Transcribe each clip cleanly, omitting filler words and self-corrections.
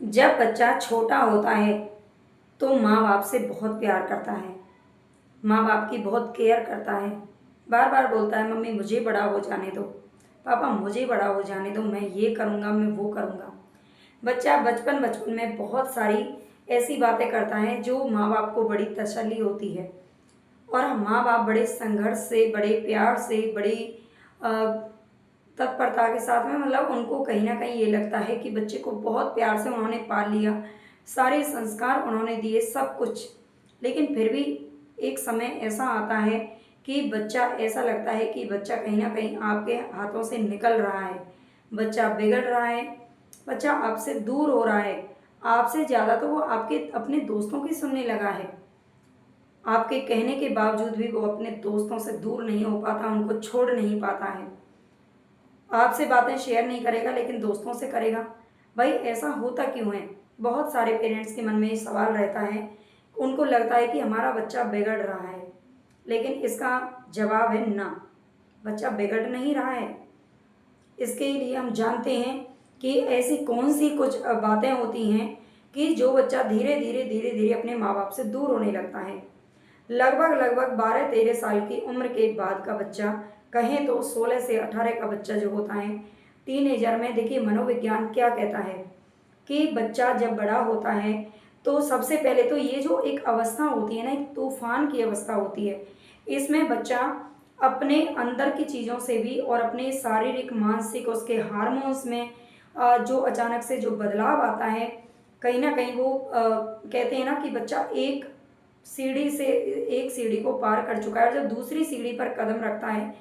जब बच्चा छोटा होता है तो माँ बाप से बहुत प्यार करता है। माँ बाप की बहुत केयर करता है। बार बार बोलता है मम्मी मुझे बड़ा हो जाने दो, पापा मुझे बड़ा हो जाने दो, मैं ये करूँगा मैं वो करूँगा। बच्चा बचपन बचपन में बहुत सारी ऐसी बातें करता है जो माँ बाप को बड़ी तसल्ली होती है। और माँ बाप बड़े संघर्ष से, बड़े प्यार से, बड़ी अ, तत्परता के साथ में, मतलब उनको कहीं ना कहीं ये लगता है कि बच्चे को बहुत प्यार से उन्होंने पाल लिया, सारे संस्कार उन्होंने दिए, सब कुछ। लेकिन फिर भी एक समय ऐसा आता है कि बच्चा, ऐसा लगता है कि बच्चा कहीं ना कहीं आपके हाथों से निकल रहा है, बच्चा बिगड़ रहा है, बच्चा आपसे दूर हो रहा है। आपसे ज़्यादा तो वो आपके अपने दोस्तों की सुनने लगा है। आपके कहने के बावजूद भी वो अपने दोस्तों से दूर नहीं हो पाता, उनको छोड़ नहीं पाता है। आपसे बातें शेयर नहीं करेगा लेकिन दोस्तों से करेगा। भाई ऐसा होता क्यों है? बहुत सारे पेरेंट्स के मन में ये सवाल रहता है। उनको लगता है कि हमारा बच्चा बिगड़ रहा है, लेकिन इसका जवाब है ना, बच्चा बिगड़ नहीं रहा है। इसके लिए हम जानते हैं कि ऐसी कौन सी कुछ बातें होती हैं कि जो बच्चा धीरे धीरे धीरे धीरे अपने माँ बाप से दूर होने लगता है। लगभग लगभग 12-13 साल की उम्र के बाद का बच्चा, कहें तो 16 से 18 का बच्चा जो होता है, टीनेजर में, देखिए मनोविज्ञान क्या कहता है कि बच्चा जब बड़ा होता है तो सबसे पहले तो ये जो एक अवस्था होती है ना, एक तूफान की अवस्था होती है। इसमें बच्चा अपने अंदर की चीज़ों से भी और अपने शारीरिक मानसिक उसके हार्मोन्स में जो अचानक से जो बदलाव आता है, कहीं ना कहीं वो कहते हैं ना कि बच्चा एक सीढ़ी को पार कर चुका है और जब दूसरी सीढ़ी पर कदम रखता है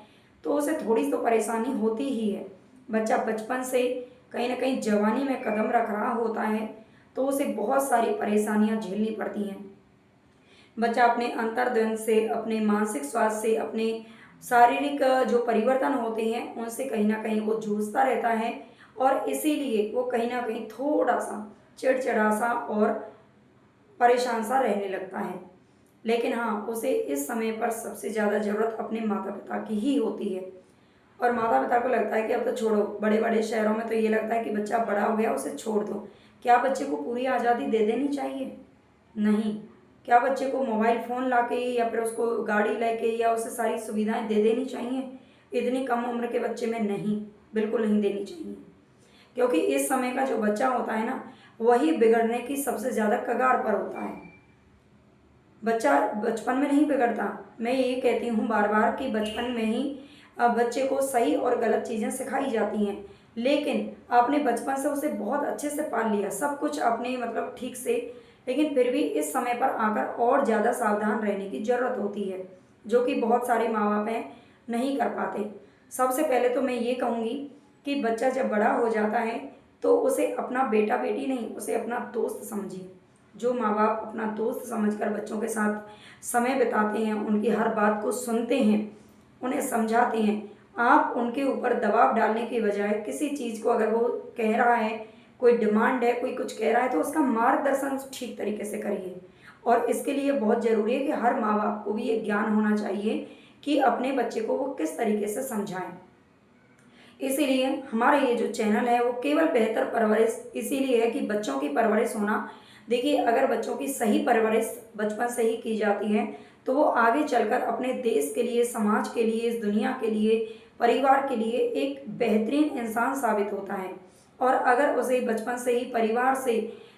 तो उसे थोड़ी तो परेशानी होती ही है। बच्चा बचपन से कहीं ना कहीं जवानी में कदम रख रहा होता है तो उसे बहुत सारी परेशानियां झेलनी पड़ती हैं। बच्चा अपने अंतर्द्वंद से, अपने मानसिक स्वास्थ्य से, अपने शारीरिक जो परिवर्तन होते हैं उनसे कहीं ना कहीं वो जूझता रहता है। और इसीलिए वो कहीं ना कहीं थोड़ा सा चिड़चिड़ा सा और परेशान सा रहने लगता है। लेकिन हाँ, उसे इस समय पर सबसे ज़्यादा ज़रूरत अपने माता पिता की ही होती है। और माता पिता को लगता है कि अब तो छोड़ो, बड़े बड़े शहरों में तो ये लगता है कि बच्चा बड़ा हो गया उसे छोड़ दो। क्या बच्चे को पूरी आज़ादी दे देनी चाहिए? नहीं। क्या बच्चे को मोबाइल फ़ोन ला के या फिर उसको गाड़ी लेके या उसे सारी सुविधाएं दे देनी चाहिए इतनी कम उम्र के बच्चे में? नहीं, बिल्कुल नहीं देनी चाहिए। क्योंकि इस समय का जो बच्चा होता है ना, वही बिगड़ने की सबसे ज़्यादा कगार पर होता है। बच्चा बचपन में नहीं बिगड़ता। मैं ये कहती हूँ बार बार कि बचपन में ही बच्चे को सही और गलत चीज़ें सिखाई जाती हैं। लेकिन आपने बचपन से उसे बहुत अच्छे से पाल लिया, सब कुछ आपने मतलब ठीक से, लेकिन फिर भी इस समय पर आकर और ज़्यादा सावधान रहने की ज़रूरत होती है, जो कि बहुत सारे माँ बाप हैं नहीं कर पाते। सबसे पहले तो मैं ये कहूँगी कि बच्चा जब बड़ा हो जाता है तो उसे अपना बेटा बेटी नहीं, उसे अपना दोस्त समझिए। जो माँ बाप अपना दोस्त समझकर बच्चों के साथ समय बिताते हैं, उनकी हर बात को सुनते हैं, उन्हें समझाते हैं, आप उनके ऊपर दबाव डालने के बजाय किसी चीज़ को, अगर वो कह रहा है, कोई डिमांड है, कोई कुछ कह रहा है, तो उसका मार्गदर्शन ठीक तरीके से करिए। और इसके लिए बहुत ज़रूरी है कि हर माँ बाप को भी ये ज्ञान होना चाहिए कि अपने बच्चे को वो किस तरीके से समझाएं। इसीलिए हमारा ये जो चैनल है वो केवल बेहतर परवरिश इसीलिए है कि बच्चों की परवरिश होना, देखिए अगर बच्चों की सही परवरिश बचपन से ही की जाती है तो वो आगे चलकर अपने देश के लिए, समाज के लिए, इस दुनिया के लिए, परिवार के लिए एक बेहतरीन इंसान साबित होता है। और अगर उसे बचपन से ही परिवार से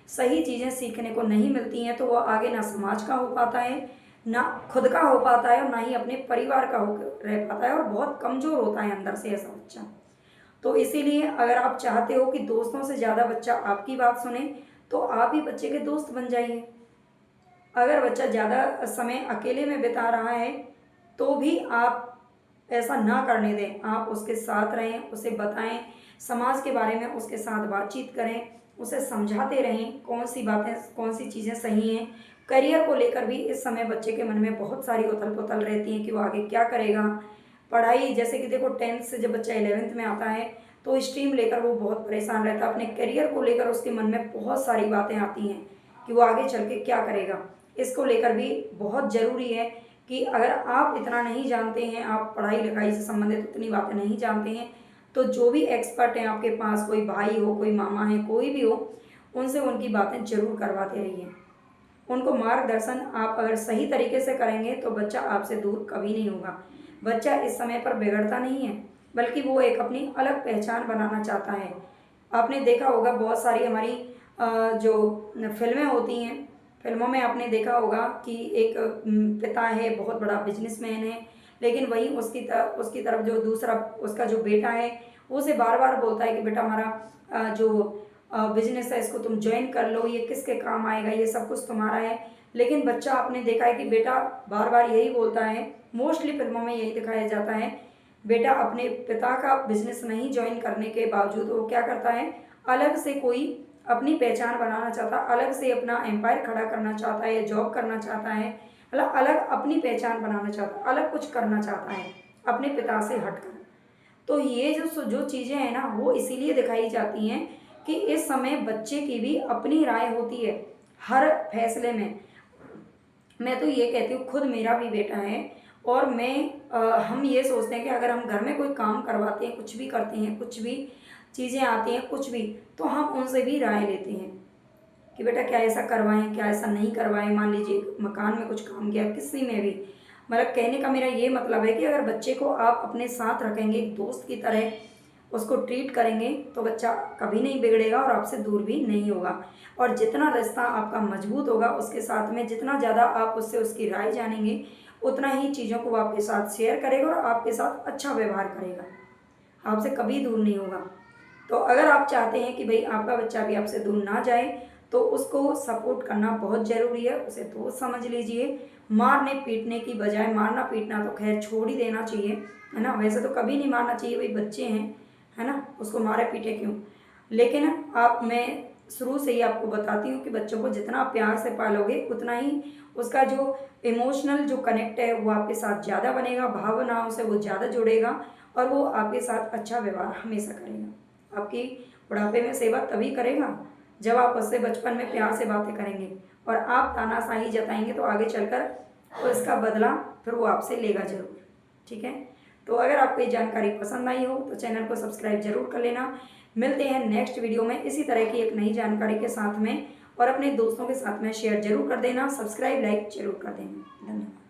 सही चीज़ें सीखने को नहीं मिलती हैं तो वो आगे ना समाज का हो पाता है, ना खुद का हो पाता है, और ना ही अपने परिवार का हो रह पाता है, और बहुत कमज़ोर होता है अंदर से ऐसा बच्चा। तो इसीलिए अगर आप चाहते हो कि दोस्तों से ज़्यादा बच्चा आपकी बात सुने तो आप ही बच्चे के दोस्त बन जाइए। अगर बच्चा ज़्यादा समय अकेले में बिता रहा है तो भी आप ऐसा ना करने दें, आप उसके साथ रहें, उसे बताएं, समाज के बारे में उसके साथ बातचीत करें, उसे समझाते रहें कौन सी बातें, कौन सी चीज़ें सही हैं। करियर को लेकर भी इस समय बच्चे के मन में बहुत सारी उथल पुथल रहती हैं कि वो आगे क्या करेगा। पढ़ाई, जैसे कि देखो 10th से जब बच्चा 11th में आता है तो स्ट्रीम लेकर वो बहुत परेशान रहता है, अपने करियर को लेकर उसके मन में बहुत सारी बातें आती हैं कि वो आगे चल के क्या करेगा। इसको लेकर भी बहुत ज़रूरी है कि अगर आप इतना नहीं जानते हैं, आप पढ़ाई लिखाई से संबंधित उतनी बातें नहीं जानते हैं, तो जो भी एक्सपर्ट हैं आपके पास, कोई भाई हो, कोई मामा है, कोई भी हो, उनसे उनकी बातें ज़रूर करवाते रहिए। उनको मार्गदर्शन आप अगर सही तरीके से करेंगे तो बच्चा आपसे दूर कभी नहीं होगा। बच्चा इस समय पर बिगड़ता नहीं है, बल्कि वो एक अपनी अलग पहचान बनाना चाहता है। आपने देखा होगा बहुत सारी हमारी जो फ़िल्में होती हैं, फ़िल्मों में आपने देखा होगा कि एक पिता है, बहुत बड़ा बिजनेसमैन है, लेकिन वहीं उसकी तरफ जो दूसरा उसका जो बेटा है, वो उसे बार-बार बोलता है कि बेटा हमारा जो बिजनेस है इसको तुम ज्वाइन कर लो, ये किसके काम आएगा, ये सब कुछ तुम्हारा है। लेकिन बच्चा आपने देखा है कि बेटा बार-बार यही बोलता है, मोस्टली फ़िल्मों में यही दिखाया जाता है, बेटा अपने पिता का बिजनेस नहीं ज्वाइन करने के बावजूद वो क्या करता है, अलग से कोई अपनी पहचान बनाना चाहता है, अलग से अपना एम्पायर खड़ा करना चाहता है या जॉब करना चाहता है, मतलब अलग अपनी पहचान बनाना चाहता है, अलग कुछ करना चाहता है अपने पिता से हटकर। तो ये जो चीज़ें हैं ना, वो इसीलिए दिखाई जाती हैं कि इस समय बच्चे की भी अपनी राय होती है हर फैसले में। मैं तो ये कहती हूँ, खुद मेरा भी बेटा है और हम ये सोचते हैं कि अगर हम घर में कोई काम करवाते हैं, कुछ भी करते हैं, कुछ भी चीज़ें आती हैं, कुछ भी, तो हम उनसे भी राय लेते हैं कि बेटा क्या ऐसा करवाएं, क्या ऐसा नहीं करवाएं। मान लीजिए मकान में कुछ काम किया, किसी में भी, मतलब कहने का मेरा ये मतलब है कि अगर बच्चे को आप अपने साथ रखेंगे, एक दोस्त की तरह उसको ट्रीट करेंगे, तो बच्चा कभी नहीं बिगड़ेगा और आपसे दूर भी नहीं होगा। और जितना रिश्ता आपका मजबूत होगा उसके साथ में, जितना ज़्यादा आप उससे उसकी राय जानेंगे, उतना ही चीज़ों को वो आपके साथ शेयर करेगा और आपके साथ अच्छा व्यवहार करेगा, आपसे कभी दूर नहीं होगा। तो अगर आप चाहते हैं कि भाई आपका बच्चा भी आपसे दूर ना जाए, तो उसको सपोर्ट करना बहुत ज़रूरी है, उसे दोस्त समझ लीजिए। मारने पीटने की बजाय, मारना पीटना तो खैर छोड़ ही देना चाहिए, है ना, वैसे तो कभी नहीं मारना चाहिए, भाई बच्चे हैं, है ना, उसको मारे पीटे क्यों। लेकिन मैं शुरू से ही आपको बताती हूँ कि बच्चों को जितना आप प्यार से पालोगे, उतना ही उसका जो इमोशनल जो कनेक्ट है वो आपके साथ ज़्यादा बनेगा, भावनाओं से वो ज़्यादा जुड़ेगा और वो आपके साथ अच्छा व्यवहार हमेशा करेगा। आपकी बुढ़ापे में सेवा तभी करेगा जब आप उससे बचपन में प्यार से बातें करेंगे, और आप तानाशाही जताएंगे तो आगे चलकर तो इसका बदला फिर वो आपसे लेगा ज़रूर। ठीक है, तो अगर आपको ये जानकारी पसंद आई हो तो चैनल को सब्सक्राइब जरूर कर लेना। मिलते हैं नेक्स्ट वीडियो में इसी तरह की एक नई जानकारी के साथ में, और अपने दोस्तों के साथ में शेयर जरूर कर देना, सब्सक्राइब लाइक जरूर कर देना। धन्यवाद।